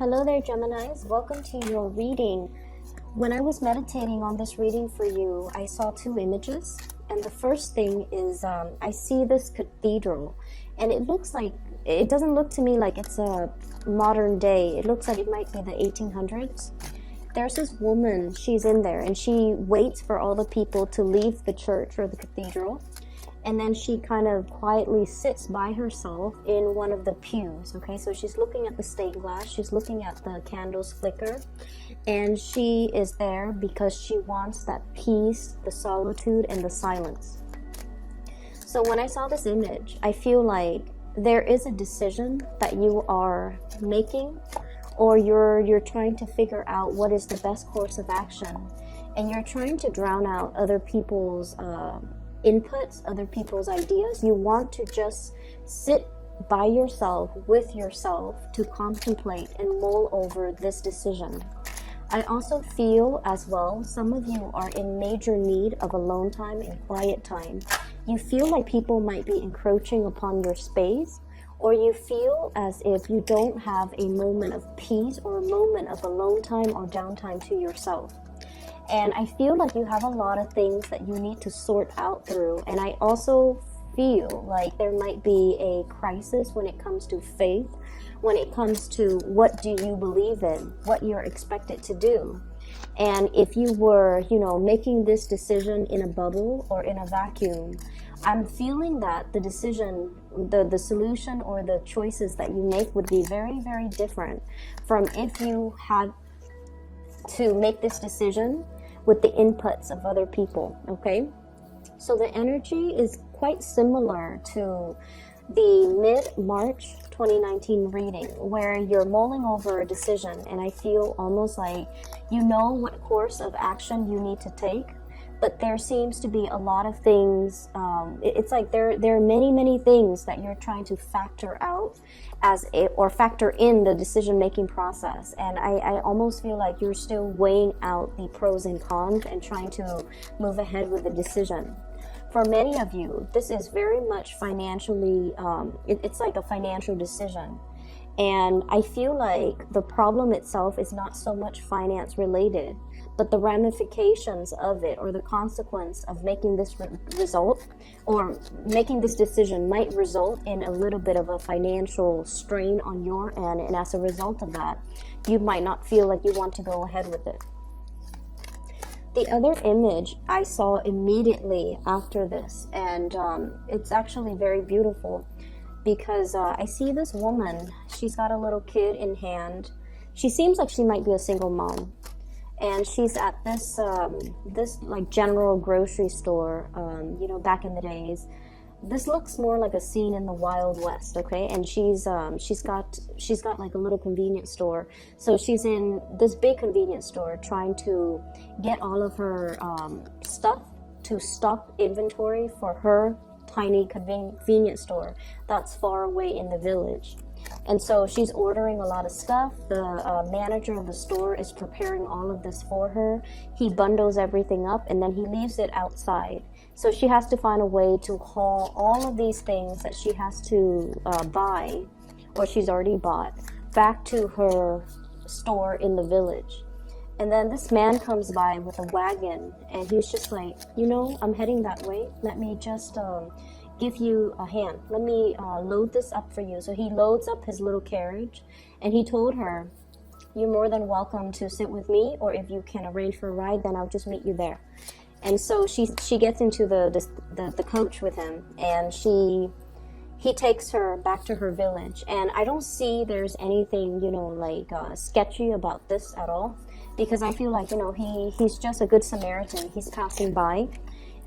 Hello there, Geminis. Welcome to your reading. When I was meditating on this reading for you, I saw two images. And the first thing is I see this cathedral. And it doesn't look to me like it's a modern day. It looks like it might be the 1800s. There's this woman, she's in there, and she waits for all the people to leave the church or the cathedral. And then she kind of quietly sits by herself in one of the pews, okay? So she's looking at the stained glass, she's looking at the candles flicker, and she is there because she wants that peace, the solitude, and the silence. So when I saw this image, I feel like there is a decision that you are making, or you're trying to figure out what is the best course of action, and you're trying to drown out other people's inputs, other people's ideas. You want to just sit by yourself, with yourself, to contemplate and mull over this decision. I also feel as well, some of you are in major need of alone time and quiet time. You feel like people might be encroaching upon your space, or you feel as if you don't have a moment of peace or a moment of alone time or downtime to yourself. And I feel like you have a lot of things that you need to sort out through. And I also feel like there might be a crisis when it comes to faith, when it comes to what do you believe in, what you're expected to do. And if you were, making this decision in a bubble or in a vacuum, I'm feeling that the decision, the solution or the choices that you make would be very, very different from if you had to make this decision with the inputs of other people, okay? So the energy is quite similar to the mid-March 2019 reading, where you're mulling over a decision, and I feel almost like you know what course of action you need to take, but there seems to be a lot of things, it's like there are many things that you're trying to factor out or factor in the decision-making process. And I almost feel like you're still weighing out the pros and cons and trying to move ahead with the decision. For many of you, this is very much financially, it's like a financial decision. And I feel like the problem itself is not so much finance related, but the ramifications of it, or the consequence of making this result or making this decision might result in a little bit of a financial strain on your end. And as a result of that, you might not feel like you want to go ahead with it. The other image I saw immediately after this, and it's actually very beautiful, because I see this woman. She's got a little kid in hand. She seems like she might be a single mom, and she's at this like general grocery store. Back in the days, this looks more like a scene in the Wild West, okay? And she's got like a little convenience store. So she's in this big convenience store trying to get all of her stuff to stock inventory for her tiny convenience store that's far away in the village. And so she's ordering a lot of stuff. The manager of the store is preparing all of this for her. He bundles everything up and then he leaves it outside. So she has to find a way to haul all of these things that she has to buy, or she's already bought, back to her store in the village. And then this man comes by with a wagon, and he's just like, I'm heading that way. Let me just give you a hand. Let me load this up for you. So he loads up his little carriage, and he told her, you're more than welcome to sit with me, or if you can arrange for a ride, then I'll just meet you there. And so she gets into the coach with him, and he takes her back to her village. And I don't see there's anything, sketchy about this at all, because I feel like, he's just a good Samaritan. He's passing by,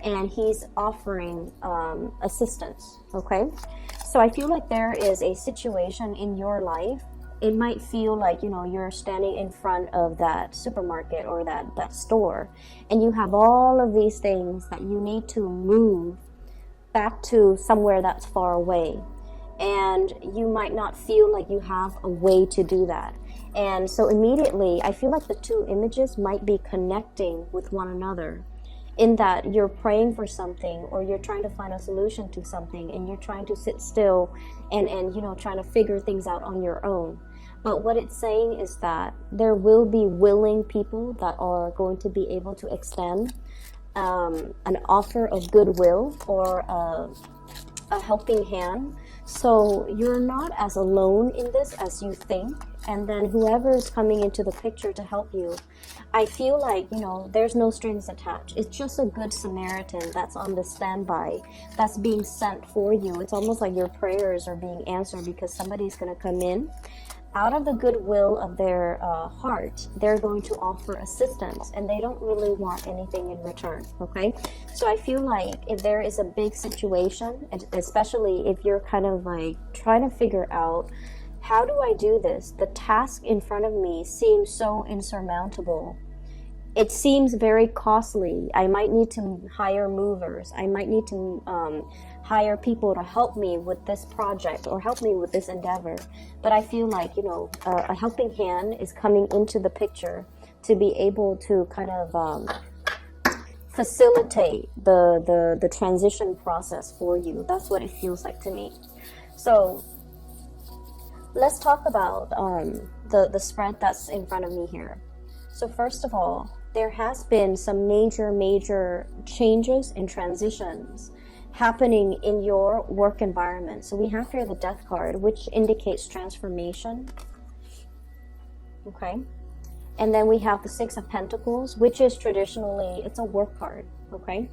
and he's offering assistance, okay? So I feel like there is a situation in your life. It might feel like, you're standing in front of that supermarket or that store, and you have all of these things that you need to move back to somewhere that's far away. And you might not feel like you have a way to do that. And so immediately, I feel like the two images might be connecting with one another, in that you're praying for something, or you're trying to find a solution to something, and you're trying to sit still and trying to figure things out on your own. But what it's saying is that there will be willing people that are going to be able to extend an offer of goodwill or a helping hand. So you're not as alone in this as you think. And then whoever is coming into the picture to help you, I feel like, you know, there's no strings attached. It's just a good Samaritan that's on the standby, that's being sent for you. It's almost like your prayers are being answered because somebody's going to come in. Out of the goodwill of their heart, they're going to offer assistance, and they don't really want anything in return, okay? So I feel like if there is a big situation, and especially if you're kind of like trying to figure out, how do I do this? The task in front of me seems so insurmountable. It seems very costly. I might need to hire movers. I might need to hire people to help me with this project or help me with this endeavor. But I feel like, you know, a helping hand is coming into the picture to be able to kind of facilitate the transition process for you. That's what it feels like to me. So let's talk about the spread that's in front of me here. So first of all, there has been some major changes and transitions happening in your work environment. So we have here the Death card, which indicates transformation. Okay. And then we have the Six of Pentacles, which is traditionally, it's a work card. Okay.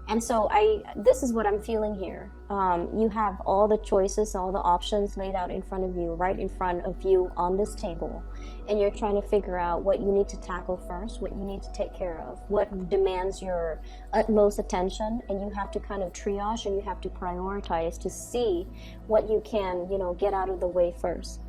And so this is what I'm feeling here. You have all the choices, all the options laid out in front of you, right in front of you on this table. And you're trying to figure out what you need to tackle first, what you need to take care of, what demands your utmost attention. And you have to kind of triage and you have to prioritize to see what you can, you know, get out of the way first.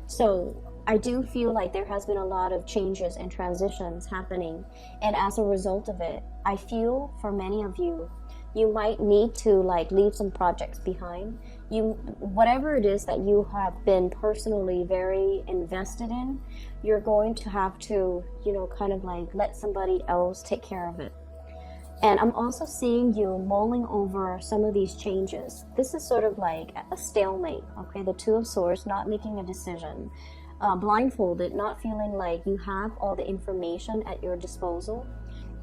So I do feel like there has been a lot of changes and transitions happening. And as a result of it, I feel for many of you, you might need to like leave some projects behind. Whatever it is that you have been personally very invested in, you're going to have to, you know, kind of like let somebody else take care of it. And I'm also seeing you mulling over some of these changes. This is sort of like a stalemate, okay? The Two of Swords, not making a decision. Blindfolded, not feeling like you have all the information at your disposal,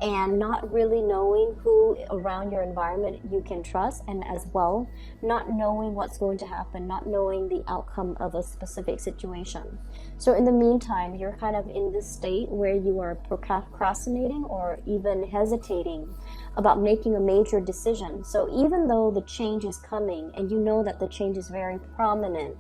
and not really knowing who around your environment you can trust, and as well, not knowing what's going to happen, not knowing the outcome of a specific situation. So in the meantime, you're kind of in this state where you are procrastinating or even hesitating about making a major decision. So even though the change is coming and you know that the change is very prominent,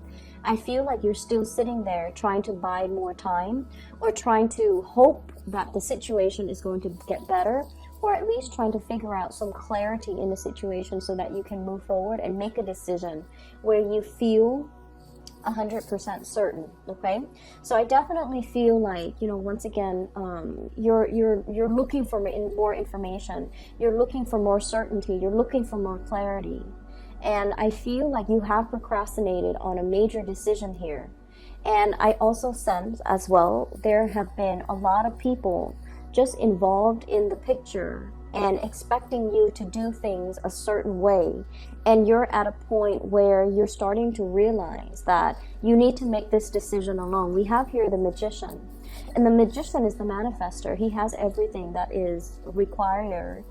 I feel like you're still sitting there trying to buy more time, or trying to hope that the situation is going to get better, or at least trying to figure out some clarity in the situation so that you can move forward and make a decision where you feel 100% certain. Okay, so I definitely feel like, you know, once again, you're looking for more information, you're looking for more certainty, you're looking for more clarity. And I feel like you have procrastinated on a major decision here. And I also sense as well, there have been a lot of people just involved in the picture and expecting you to do things a certain way. And you're at a point where you're starting to realize that you need to make this decision alone. We have here the Magician. And the Magician is the manifester. He has everything that is required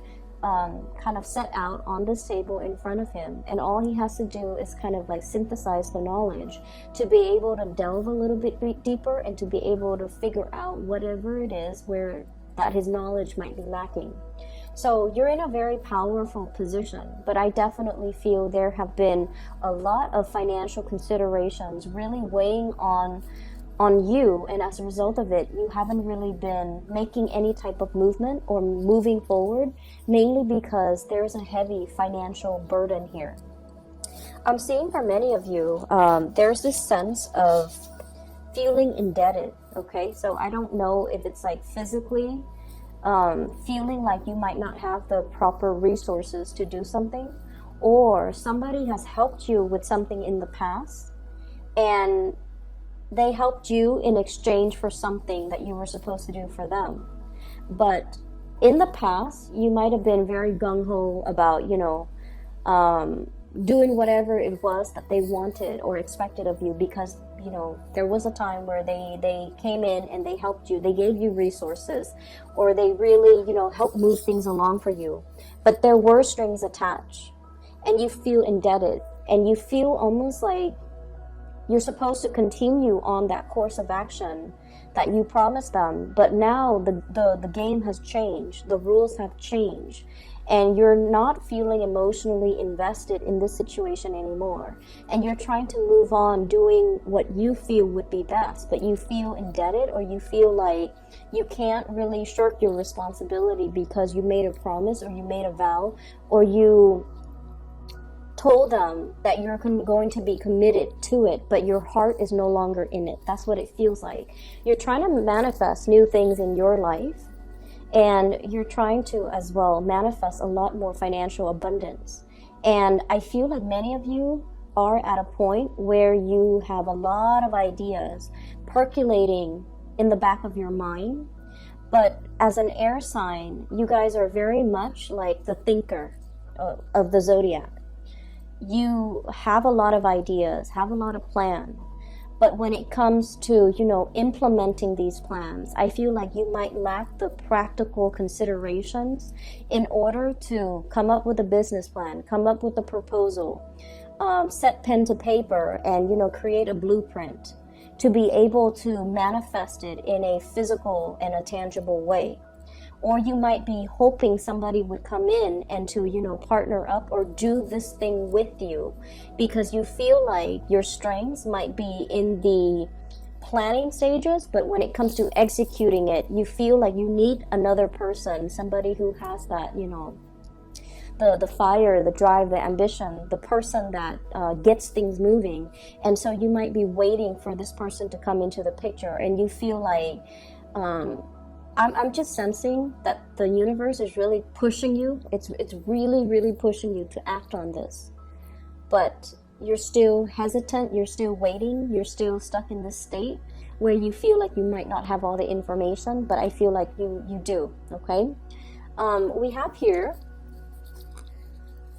kind of set out on this table in front of him, and all he has to do is kind of like synthesize the knowledge to be able to delve a little bit deeper and to be able to figure out whatever it is where that his knowledge might be lacking. So you're in a very powerful position, but I definitely feel there have been a lot of financial considerations really weighing on you, and as a result of it, you haven't really been making any type of movement or moving forward, mainly because there's a heavy financial burden here. I'm seeing for many of you, there's this sense of feeling indebted, okay? So I don't know if it's like physically feeling like you might not have the proper resources to do something, or somebody has helped you with something in the past, and they helped you in exchange for something that you were supposed to do for them. But in the past, you might have been very gung-ho about, you know, doing whatever it was that they wanted or expected of you because you know, there was a time where they came in and they helped you, they gave you resources, or they really, you know, helped move things along for you. But there were strings attached, and you feel indebted, and you feel almost like you're supposed to continue on that course of action that you promised them. But now the game has changed, the rules have changed, and you're not feeling emotionally invested in this situation anymore. And you're trying to move on doing what you feel would be best, but you feel indebted, or you feel like you can't really shirk your responsibility because you made a promise, or you made a vow, or you told them that you're going to be committed to it, but your heart is no longer in it. That's what it feels like. You're trying to manifest new things in your life, and you're trying to as well manifest a lot more financial abundance. And I feel like many of you are at a point where you have a lot of ideas percolating in the back of your mind. But as an air sign, you guys are very much like the thinker of the zodiac. You have a lot of ideas, have a lot of plans, but when it comes to, you know, implementing these plans, I feel like you might lack the practical considerations in order to come up with a business plan, come up with a proposal, set pen to paper, and, you know, create a blueprint to be able to manifest it in a physical and a tangible way. Or you might be hoping somebody would come in and to, you know, partner up or do this thing with you, because you feel like your strengths might be in the planning stages, but when it comes to executing it, you feel like you need another person, somebody who has that, you know, the fire, the drive, the ambition, the person that gets things moving. And so you might be waiting for this person to come into the picture, and you feel like I'm just sensing that the universe is really pushing you. It's really, really pushing you to act on this. But you're still hesitant, you're still waiting, you're still stuck in this state where you feel like you might not have all the information, but I feel like you do, okay? We have here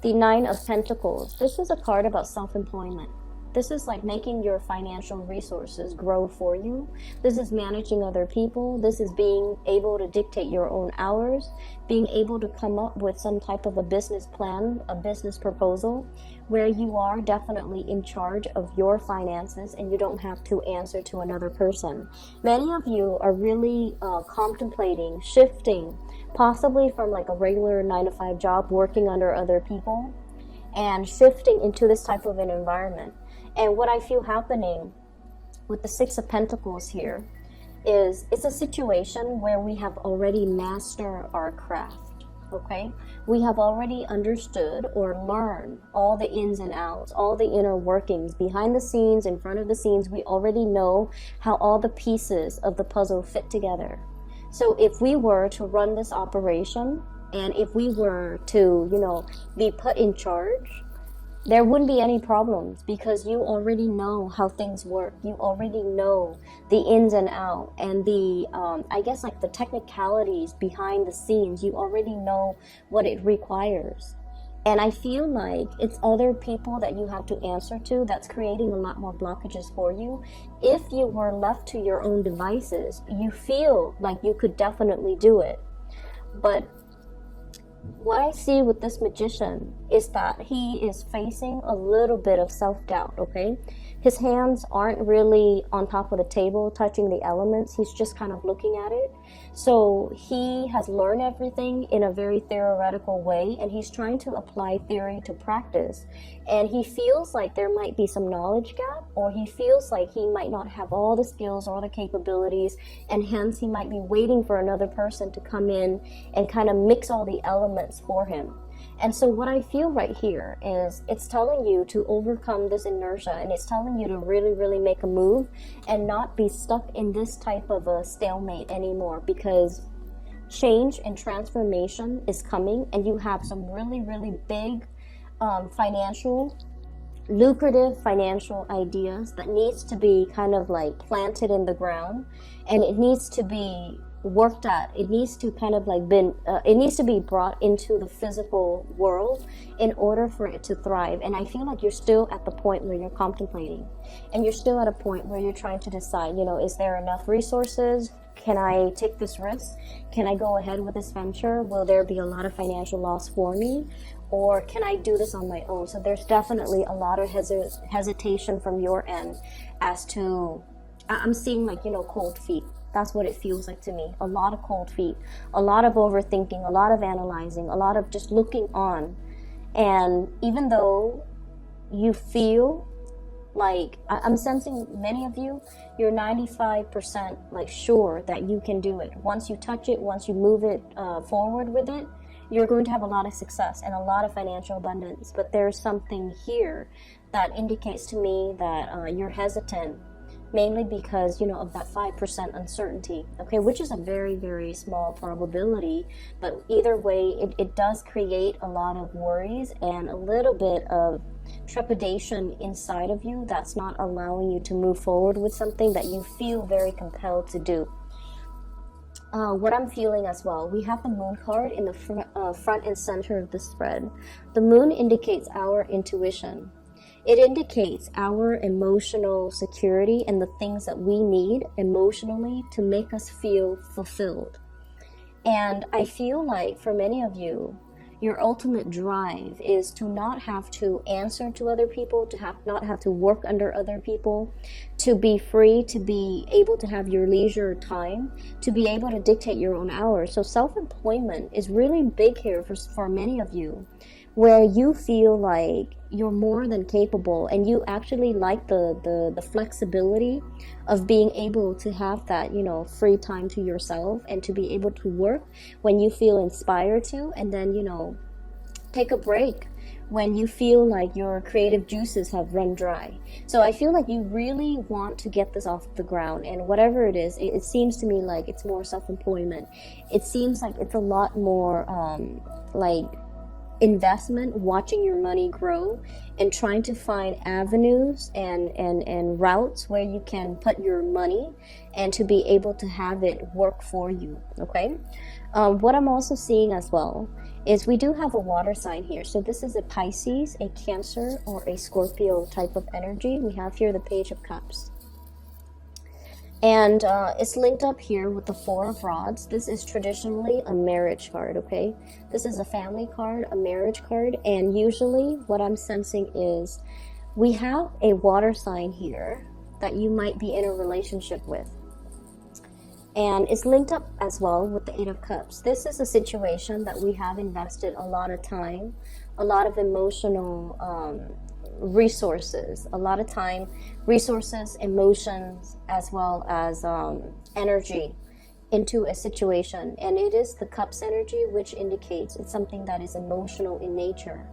the Nine of Pentacles. This is a card about self-employment. This is like making your financial resources grow for you. This is managing other people. This is being able to dictate your own hours, being able to come up with some type of a business plan, a business proposal, where you are definitely in charge of your finances and you don't have to answer to another person. Many of you are really contemplating shifting, possibly from like a regular 9-to-5 job working under other people, and shifting into this type of an environment. And what I feel happening with the Six of Pentacles here is it's a situation where we have already mastered our craft, okay? We have already understood or learned all the ins and outs, all the inner workings, behind the scenes, in front of the scenes. We already know how all the pieces of the puzzle fit together. So if we were to run this operation, and if we were to, you know, be put in charge, there wouldn't be any problems, because you already know how things work. You already know the ins and outs, and the, I guess like the technicalities behind the scenes. You already know what it requires. And I feel like it's other people that you have to answer to that's creating a lot more blockages for you. If you were left to your own devices, you feel like you could definitely do it. But what I see with this magician is that he is facing a little bit of self-doubt, okay? His hands aren't really on top of the table touching the elements. He's just kind of looking at it. So he has learned everything in a very theoretical way, and he's trying to apply theory to practice. And he feels like there might be some knowledge gap, or he feels like he might not have all the skills or the capabilities, and hence he might be waiting for another person to come in and kind of mix all the elements for him. And so what I feel right here is it's telling you to overcome this inertia, and it's telling you to really, really make a move and not be stuck in this type of a stalemate anymore, because change and transformation is coming, and you have some really, really big lucrative financial ideas that needs to be kind of like planted in the ground, and it needs to be worked at. It needs to kind of like it needs to be brought into the physical world in order for it to thrive. And I feel like you're still at the point where you're contemplating, and you're still at a point where you're trying to decide, is there enough resources? Can I take this risk? Can I go ahead with this venture? Will there be a lot of financial loss for me? Or can I do this on my own? So there's definitely a lot of hesitation from your end as to, I'm seeing like, cold feet. That's what it feels like to me. A lot of cold feet, a lot of overthinking, a lot of analyzing, a lot of just looking on. And even though you feel like, I'm sensing many of you, you're 95% like sure that you can do it. Once you touch it, once you move it forward with it, you're going to have a lot of success and a lot of financial abundance. But there's something here that indicates to me that you're hesitant, mainly because, of that 5% uncertainty, okay, which is a very, very small probability. But either way, it does create a lot of worries and a little bit of trepidation inside of you that's not allowing you to move forward with something that you feel very compelled to do. What I'm feeling as well, we have the moon card in the front and center of the spread. The moon indicates our intuition. It indicates our emotional security and the things that we need emotionally to make us feel fulfilled. And I feel like for many of you, your ultimate drive is to not have to answer to other people, to not have to work under other people, to be free, to be able to have your leisure time, to be able to dictate your own hours. So self-employment is really big here for many of you, where you feel like you're more than capable and you actually like the flexibility of being able to have that, free time to yourself and to be able to work when you feel inspired to, and then, take a break when you feel like your creative juices have run dry. So I feel like you really want to get this off the ground, and whatever it is, it seems to me like it's more self-employment. It seems like it's a lot more like investment, watching your money grow and trying to find avenues and routes where you can put your money and to be able to have it work for you. Okay. What I'm also seeing as well is we do have a water sign here. So this is a Pisces, a Cancer, or a Scorpio type of energy. We have here the Page of Cups. And it's linked up here with the Four of Rods. This is traditionally a marriage card, okay? This is a family card, a marriage card, and usually what I'm sensing is we have a water sign here that you might be in a relationship with. And it's linked up as well with the Eight of Cups. This is a situation that we have invested a lot of time, a lot of emotional resources, a lot of time, resources, emotions, as well as energy into a situation. And it is the Cups energy, which indicates it's something that is emotional in nature.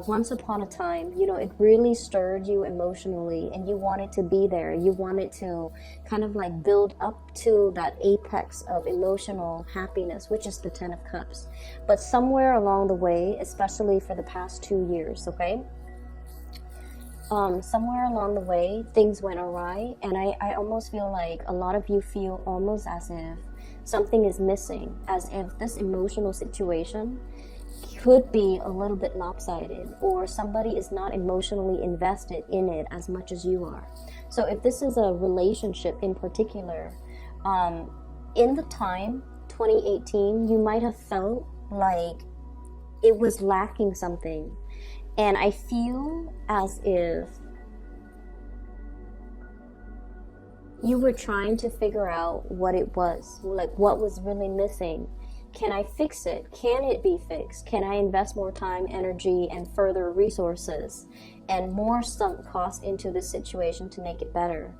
Once upon a time, it really stirred you emotionally and you wanted to be there. You wanted to kind of like build up to that apex of emotional happiness, which is the Ten of Cups. But somewhere along the way, especially for the past 2 years, okay? Somewhere along the way, things went awry, and I almost feel like a lot of you feel almost as if something is missing, as if this emotional situation could be a little bit lopsided, or somebody is not emotionally invested in it as much as you are. So if this is a relationship in particular, in the time 2018, you might have felt like it was lacking something. And I feel as if you were trying to figure out what it was, like what was really missing. Can I fix it? Can it be fixed? Can I invest more time, energy, and further resources and more sunk cost into this situation to make it better?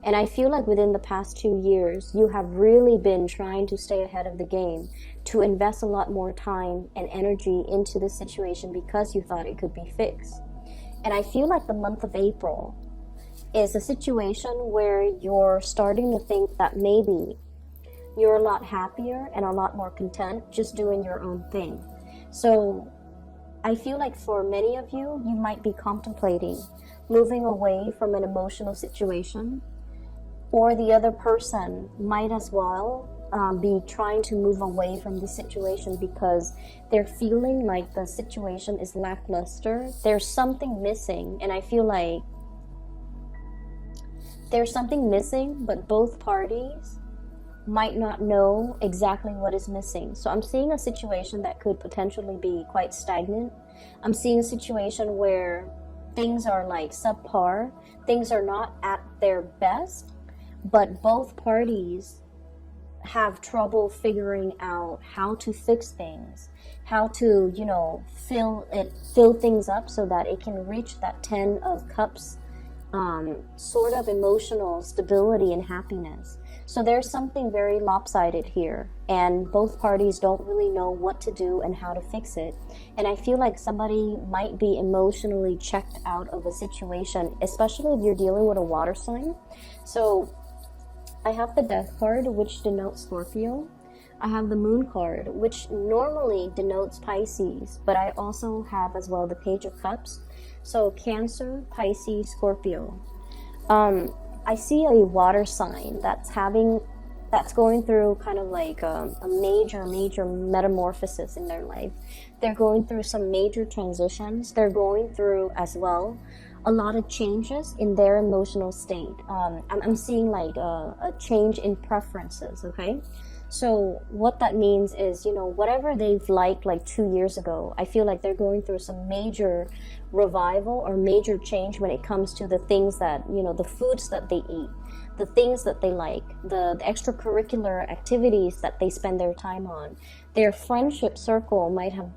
And I feel like within the past 2 years, you have really been trying to stay ahead of the game, to invest a lot more time and energy into this situation because you thought it could be fixed. And I feel like the month of April is a situation where you're starting to think that maybe you're a lot happier and a lot more content just doing your own thing. So I feel like for many of you, you might be contemplating moving away from an emotional situation, or the other person might as well be trying to move away from the situation because they're feeling like the situation is lackluster. There's something missing, and I feel like there's something missing, but both parties might not know exactly what is missing. So I'm seeing a situation that could potentially be quite stagnant. I'm seeing a situation where things are like subpar, things are not at their best, but both parties have trouble figuring out how to fix things, how to, you know, fill things up so that it can reach that 10 of cups sort of emotional stability and happiness. So there's something very lopsided here, and both parties don't really know what to do and how to fix it. And I feel like somebody might be emotionally checked out of a situation, especially if you're dealing with a water sign. So I have the Death card, which denotes Scorpio. I have the Moon card, which normally denotes Pisces, but I also have as well the Page of Cups. So Cancer, Pisces, Scorpio. I see a water sign that's going through kind of like a major metamorphosis in their life. They're going through some major transitions. They're going through as well a lot of changes in their emotional state. I'm seeing like a change in preferences, okay? So what that means is, you know, whatever they've liked like 2 years ago, I feel like they're going through some major revival or major change when it comes to the things that, you know, the foods that they eat, the things that they like, the extracurricular activities that they spend their time on. Their friendship circle might have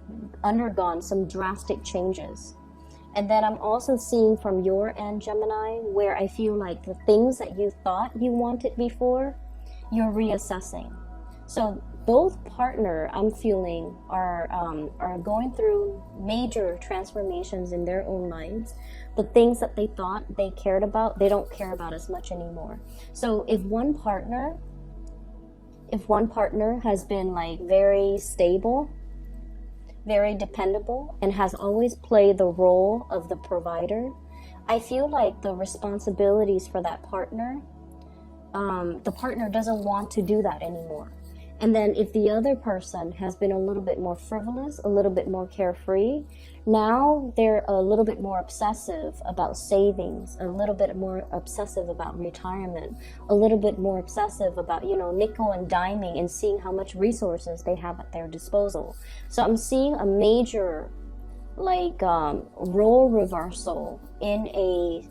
undergone some drastic changes. And then I'm also seeing from your end, Gemini, where I feel like the things that you thought you wanted before, you're reassessing. So both partner, I'm feeling, are going through major transformations in their own lives. The things that they thought they cared about, they don't care about as much anymore. So if one partner has been like very stable, very dependable, and has always played the role of the provider, I feel like the responsibilities for that partner, the partner doesn't want to do that anymore. And then if the other person has been a little bit more frivolous, a little bit more carefree, now they're a little bit more obsessive about savings, a little bit more obsessive about retirement, a little bit more obsessive about, you know, nickel and diming and seeing how much resources they have at their disposal. So I'm seeing a major like role reversal in a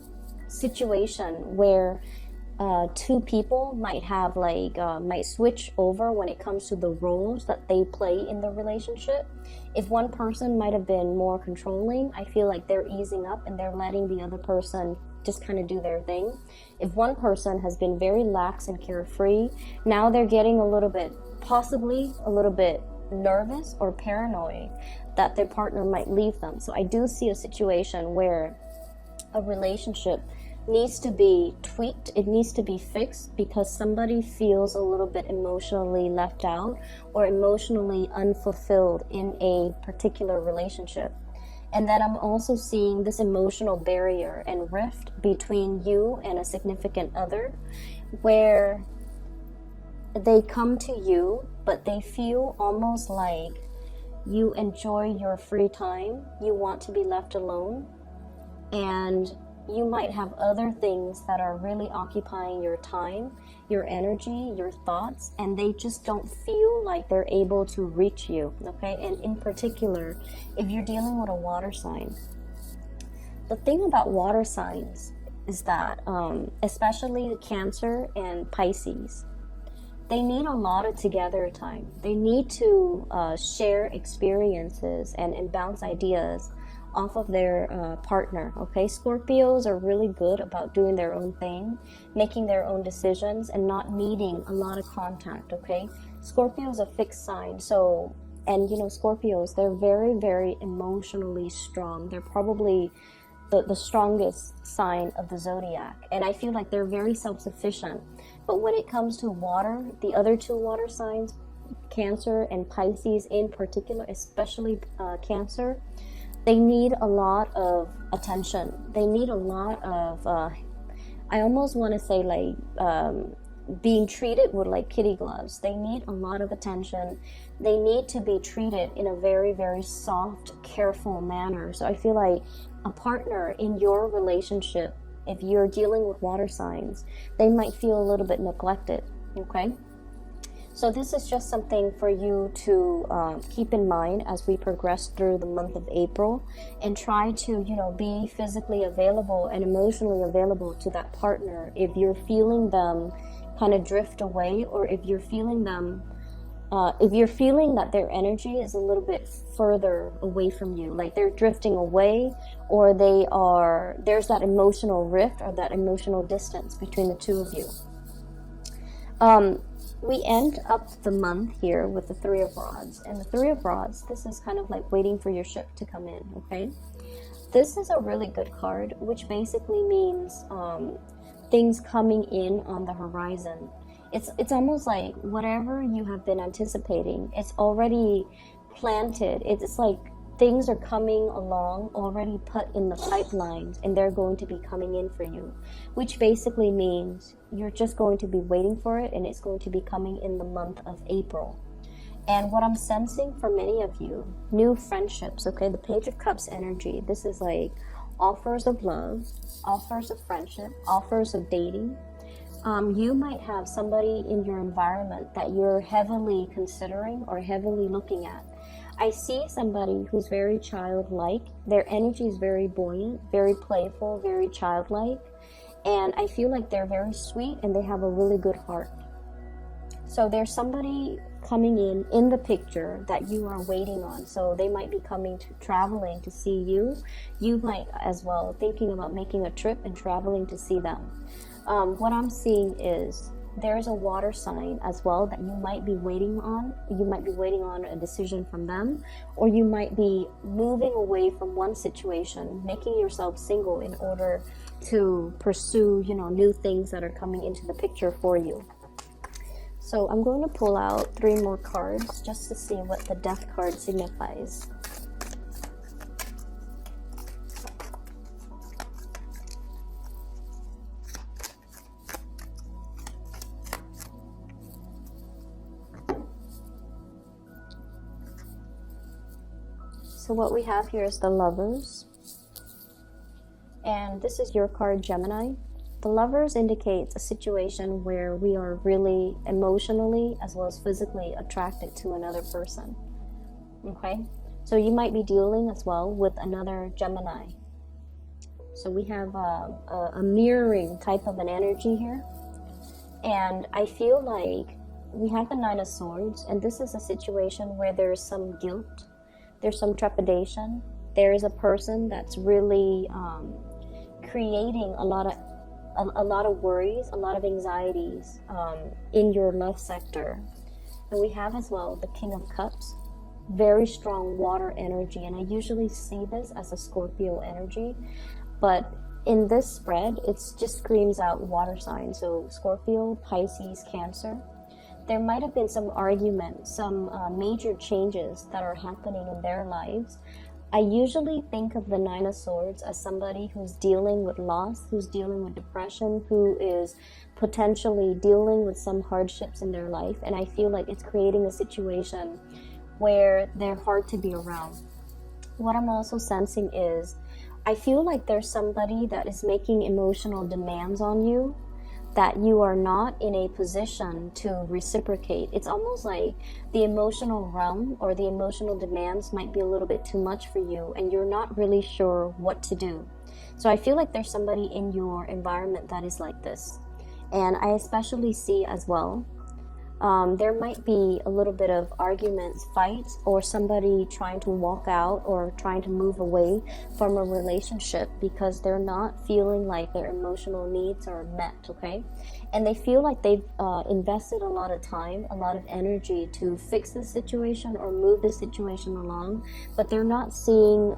situation where two people might have like might switch over when it comes to the roles that they play in the relationship. If one person might have been more controlling, I feel like they're easing up and they're letting the other person just kind of do their thing. If one person has been very lax and carefree, now they're getting a little bit, possibly a little bit nervous or paranoid that their partner might leave them. So I do see a situation where a relationship needs to be tweaked, it needs to be fixed because somebody feels a little bit emotionally left out or emotionally unfulfilled in a particular relationship. And then I'm also seeing this emotional barrier and rift between you and a significant other where they come to you but they feel almost like you enjoy your free time, you want to be left alone, and you might have other things that are really occupying your time, your energy, your thoughts, and they just don't feel like they're able to reach you, okay? And in particular, if you're dealing with a water sign, the thing about water signs is that, especially Cancer and Pisces, they need a lot of together time. They need to share experiences and bounce ideas off of their partner, okay? Scorpios are really good about doing their own thing, making their own decisions, and not needing a lot of contact, okay? Scorpio is a fixed sign, so, and you know, Scorpios, they're very, very emotionally strong. They're probably the strongest sign of the zodiac, and I feel like they're very self-sufficient. But when it comes to water, the other two water signs, Cancer and Pisces in particular, especially Cancer, they need a lot of attention. They need a lot of, I almost want to say like being treated with like kitty gloves. They need a lot of attention. They need to be treated in a very, very soft, careful manner. So I feel like a partner in your relationship, if you're dealing with water signs, they might feel a little bit neglected, okay? So this is just something for you to keep in mind as we progress through the month of April, and try to, be physically available and emotionally available to that partner if you're feeling them kind of drift away, or if you're feeling them, if you're feeling that their energy is a little bit further away from you, like they're drifting away, or there's that emotional rift or that emotional distance between the two of you. We end up the month here with the Three of Rods. And the Three of Rods, this is kind of like waiting for your ship to come in, okay? This is a really good card, which basically means things coming in on the horizon. It's almost like whatever you have been anticipating, it's already planted. It's like things are coming along already put in the pipelines, and they're going to be coming in for you, which basically means you're just going to be waiting for it, and it's going to be coming in the month of April. And what I'm sensing for many of you, new friendships, okay? The Page of Cups energy, this is like offers of love, offers of friendship, offers of dating. You might have somebody in your environment that you're heavily considering or heavily looking at. I see somebody who's very childlike. Their energy is very buoyant, very playful, very childlike. And I feel like they're very sweet and they have a really good heart. So there's somebody coming in the picture that you are waiting on. So they might be traveling to see you. You might as well thinking about making a trip and traveling to see them. What I'm seeing is there's a water sign as well that you might be waiting on. You might be waiting on a decision from them, or you might be moving away from one situation, making yourself single in order to pursue, new things that are coming into the picture for you. So I'm going to pull out 3 more cards just to see what the Death card signifies. So what we have here is the Lovers. And this is your card, Gemini. The Lovers indicates a situation where we are really emotionally as well as physically attracted to another person. Okay? So you might be dealing as well with another Gemini. So we have a mirroring type of an energy here. And I feel like we have the Nine of Swords, and this is a situation where there's some guilt. There's some trepidation. There is a person that's really creating a lot of worries, a lot of anxieties in your love sector. And we have as well the King of Cups, very strong water energy. And I usually see this as a Scorpio energy, but in this spread, it just screams out water signs. So Scorpio, Pisces, Cancer. There might have been some argument, some major changes that are happening in their lives. I usually think of the Nine of Swords as somebody who's dealing with loss, who's dealing with depression, who is potentially dealing with some hardships in their life. And I feel like it's creating a situation where they're hard to be around. What I'm also sensing is, I feel like there's somebody that is making emotional demands on you that you are not in a position to reciprocate. It's almost like the emotional realm or the emotional demands might be a little bit too much for you, and you're not really sure what to do. So I feel like there's somebody in your environment that is like this. And I especially see as well, there might be a little bit of arguments, fights, or somebody trying to walk out or trying to move away from a relationship because they're not feeling like their emotional needs are met, okay? And they feel like they've invested a lot of time, a lot of energy to fix the situation or move the situation along, but they're not seeing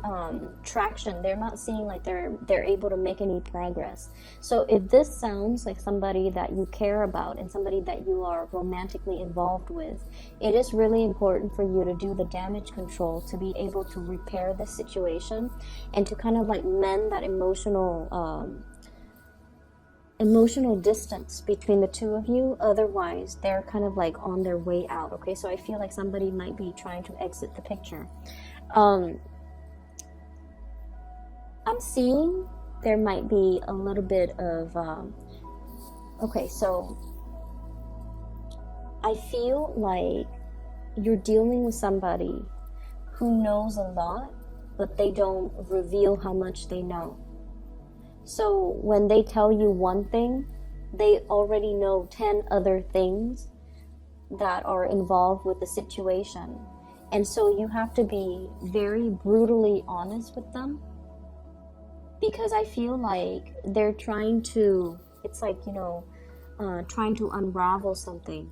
traction. They're not seeing like they're able to make any progress. So if this sounds like somebody that you care about and somebody that you are romantically involved with, it is really important for you to do the damage control to be able to repair the situation and to kind of like mend that emotional emotional distance between the two of you. Otherwise, they're kind of like on their way out. Okay, so I feel like somebody might be trying to exit the picture. I'm seeing there might be a little bit of okay, so I feel like you're dealing with somebody who knows a lot, but they don't reveal how much they know. So when they tell you one thing, they already know 10 other things that are involved with the situation. And so you have to be very brutally honest with them, because I feel like they're trying to, it's like, you know, trying to unravel something,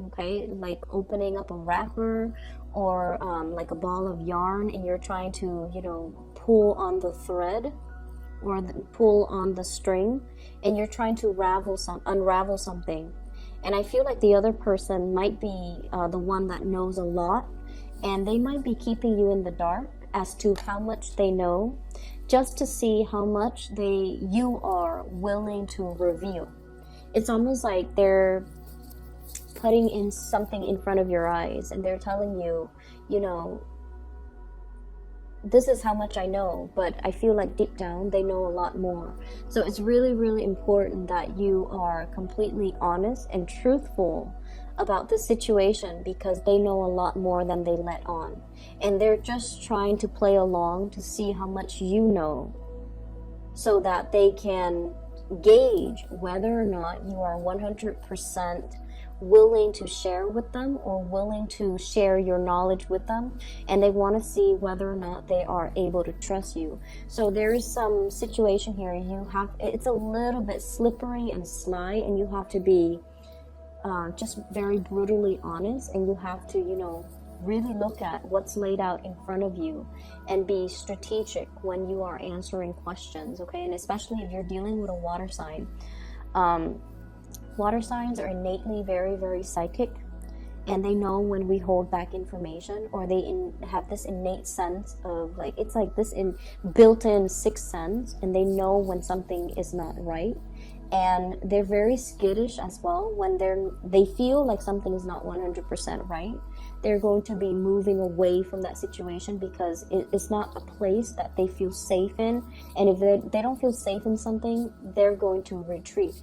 okay? Like opening up a wrapper or like a ball of yarn, and you're trying to, you know, pull on the thread or pull on the string, and you're trying to unravel something. And I feel like the other person might be the one that knows a lot, and they might be keeping you in the dark as to how much they know, just to see how much you are willing to reveal. It's almost like they're putting in something in front of your eyes, and they're telling you, you know, this is how much I know, but I feel like deep down they know a lot more. So it's really, really important that you are completely honest and truthful about the situation, because they know a lot more than they let on. And they're just trying to play along to see how much you know, so that they can gauge whether or not you are 100% willing to share with them, or willing to share your knowledge with them, and they want to see whether or not they are able to trust you. So there is some situation here, it's a little bit slippery and sly, and you have to be just very brutally honest, and you have to, you know, really look at what's laid out in front of you and be strategic when you are answering questions, okay? And especially if you're dealing with a water sign. Water signs are innately very, very psychic, and they know when we hold back information, or they have this innate sense of, like, it's like this built-in sixth sense, and they know when something is not right. And they're very skittish as well. When they feel like something is not 100% right, they're going to be moving away from that situation, because it's not a place that they feel safe in. And if they don't feel safe in something, they're going to retreat.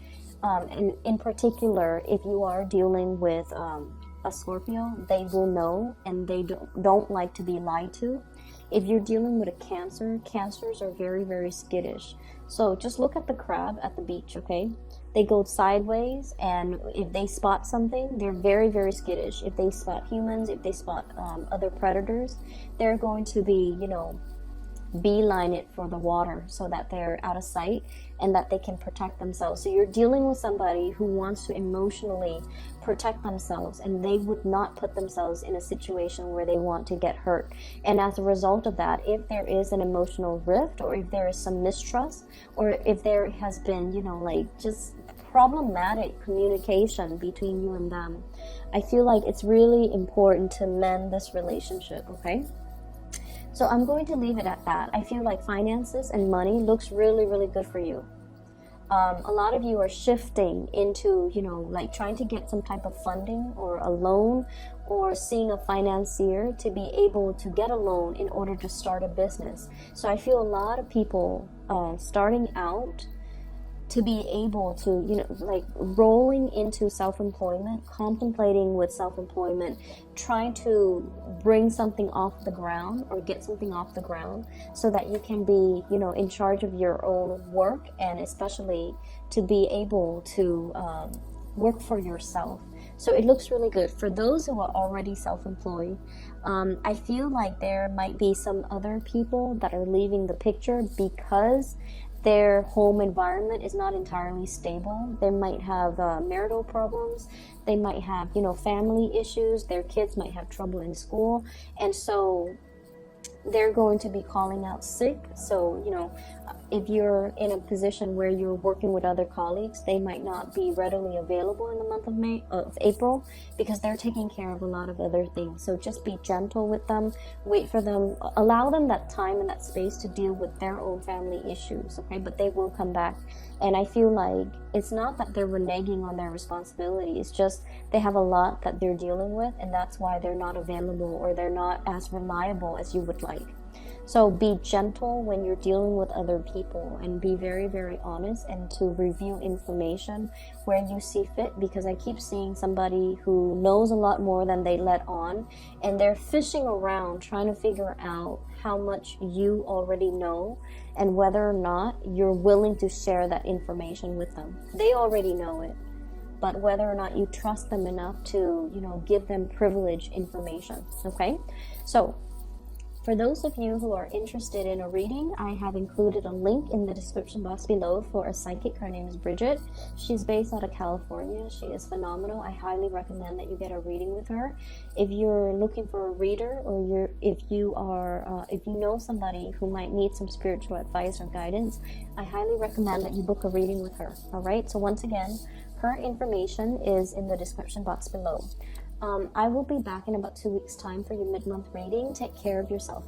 And in particular, if you are dealing with a Scorpio, they will know, and they don't like to be lied to. If you're dealing with a Cancer, Cancers are very, very skittish. So just look at the crab at the beach, okay? They go sideways, and if they spot something, they're very, very skittish. If they spot humans, if they spot other predators, they're going to be, you know, beeline it for the water, so that they're out of sight and that they can protect themselves. So you're dealing with somebody who wants to emotionally protect themselves, and they would not put themselves in a situation where they want to get hurt. And as a result of that, if there is an emotional rift, or if there is some mistrust, or if there has been, you know, like just problematic communication between you and them, I feel like it's really important to mend this relationship, okay? So I'm going to leave it at that. I feel like finances and money looks really, really good for you. A lot of you are shifting into, you know, like trying to get some type of funding or a loan, or seeing a financier to be able to get a loan in order to start a business. So I feel a lot of people starting out to be able to, you know, like rolling into self-employment, contemplating with self-employment, trying to bring something off the ground or get something off the ground, so that you can be, you know, in charge of your own work, and especially to be able to work for yourself. So it looks really good. For those who are already self-employed, I feel like there might be some other people that are leaving the picture because their home environment is not entirely stable. They might have marital problems. They might have, you know, family issues. Their kids might have trouble in school. And so they're going to be calling out sick. So, you know, if you're in a position where you're working with other colleagues, they might not be readily available in the month of April, because they're taking care of a lot of other things. So just be gentle with them, wait for them, allow them that time and that space to deal with their own family issues, okay? But they will come back. And I feel like It's not that they're reneging on their responsibility. It's just they have a lot that they're dealing with, and that's why they're not available or they're not as reliable as you would like. So be gentle when you're dealing with other people, and be very, very honest, and to review information where you see fit, because I keep seeing somebody who knows a lot more than they let on, and they're fishing around trying to figure out how much you already know and whether or not you're willing to share that information with them. They already know it, but whether or not you trust them enough to, give them privileged information. Okay, so for those of you who are interested in a reading, I have included a link in the description box below for a psychic. Her name is Bridget. She's based out of California. She is phenomenal. I highly recommend that you get a reading with her. If you're looking for a reader, or if you know somebody who might need some spiritual advice or guidance, I highly recommend that you book a reading with her. All right. So once again, her information is in the description box below. I will be back in about 2 weeks' time for your mid-month reading. Take care of yourself.